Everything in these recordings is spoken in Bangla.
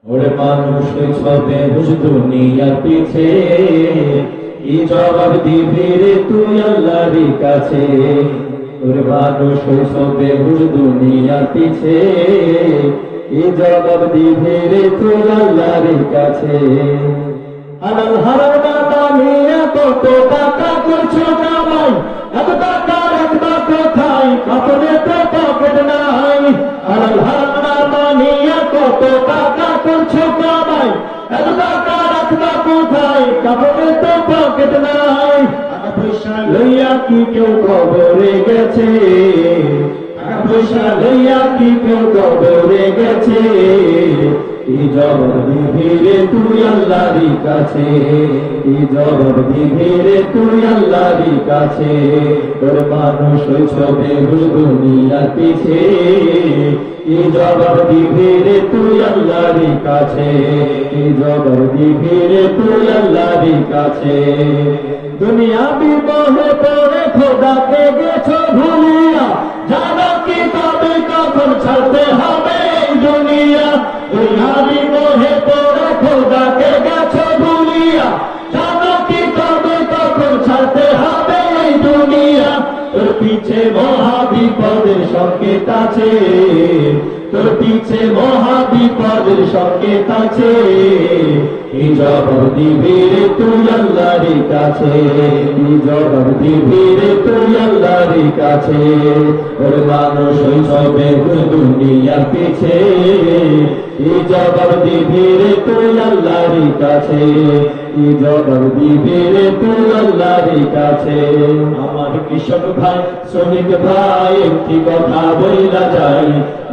ওরে মানুষ ছবে হুশ দুনিয়ার পিছে, কি জবাব দিবি রে তুই আল্লাহর কাছে। ওরে মানুষ ছবে হুশ দুনিয়ার পিছে, কি জবাব দিবি রে তুই আল্লাহর কাছে। হালাল হারাম টাকা নিয়ে কত টাকা করছো কামাই, এত টাকা রাখবা কোথায়, কাপড়ে তো পকেট নাই। হালাল হারাম টাকা নিয়ে কত টাকা করছো কামাই, এত টাকা রাখবা কোথায়, কাপড়ে তো পকেট নাই। টাকা পয়সা লইয়া কি কেউ কবরে গেছে, টাকা পয়সা লইয়া কি কেউ কবরে গেছে। কি জবাব দিবি রে তুই আল্লাহর কাছে, কি জবাব দিবি রে তুই আল্লাহর কাছে। তোর মানুষ ছবে হুশ দুনিয়ার পিছে, কি জবাব দিবি রে তুই আল্লাহর কাছে, কি জবাব দিবি রে তুই আল্লাহর কাছে। দুনিয়া বিবাহে পড়ে খোদাকে গেছো ভুলিয়া, জানো কি তবে কখন ছাড়তে হবে এই দুনিয়া। দুনিয়া বিবাহে পড়ে খোদাকে গেছো ভুলিয়া, জানো কি তবে কখন ছাড়তে হবে এই দুনিয়া। তোর পিছে মহা বিপদের সংকেত আছে, তোর পিছে মহা বিপদের সংকেত আছে। কি জবাব দিবি রে তুই আল্লাহর কাছে, কি জবাব দিবি রে তুই আল্লাহর কাছে। ওর মানুষ ছবে হুশ দুনিয়ার পিছে, কি জবাব দিবি রে তুই আল্লাহর কাছে, কি জবাব দিবি রে তুই আল্লাহর কাছে। আমার কৃষক ভাই শ্রমিক ভাই একটি কথা বইলা যায়,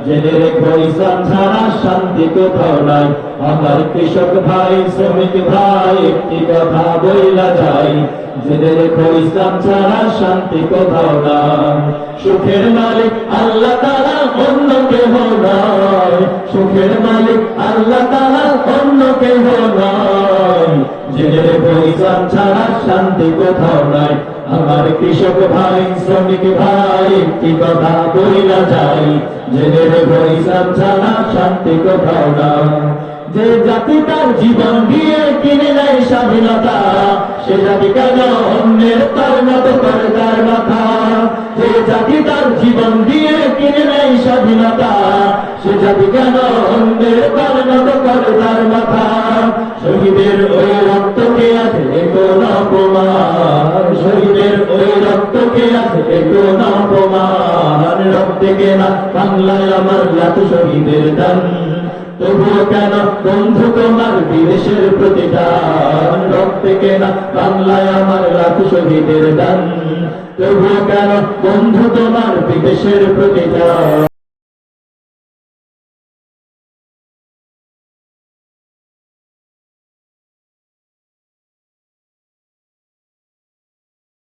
জেনে রেখো ইসলাম ছাড়া শান্তি কোথাও নাই। আমার কৃষক ভাই শ্রমিক ভাই একটি কথা বইলা যায়, জেনে রেখো ইসলাম ছাড়া শান্তি কোথাও নাই। সুখের মালিক আল্লাহ তাআলা অন্য কেহ নয়, সুখের মালিক আল্লাহ তাআলা অন্য কেহ নয়। জেনে রেখো ইসলাম ছাড়া শান্তি কোথাও নাই। আমার কৃষক ভাই শ্রমিক ভাই একটি কথা বইলা যায়, জেনে রেখো ইসলাম ছাড়া শান্তি কোথাও নাই। যে জাতি তার জীবন দিয়ে কিনে নেয় স্বাধীনতা, সে জাতি কেন অন্যের তার মতো করে তার মাথা। যে জাতি তার জীবন দিয়ে কিনে নেয় স্বাধীনতা, সে জাতি কেন অন্যের তার মতো করে তার মাথা। শহীদের ওই রক্তকে আছে কোন অপমান, শহীদের ওই রক্তকে আছে কোন অপমান। রক্তে কেনা বাংলায় আমার লাখ শহীদের দান, তবুও কেন বন্ধু তোমার বিদেশের প্রতিদান। রক্তে কেনা বাংলায় আমার লাখ শহীদের দান, তবুও কেন বন্ধু তোমার বিদেশের প্রতিদান।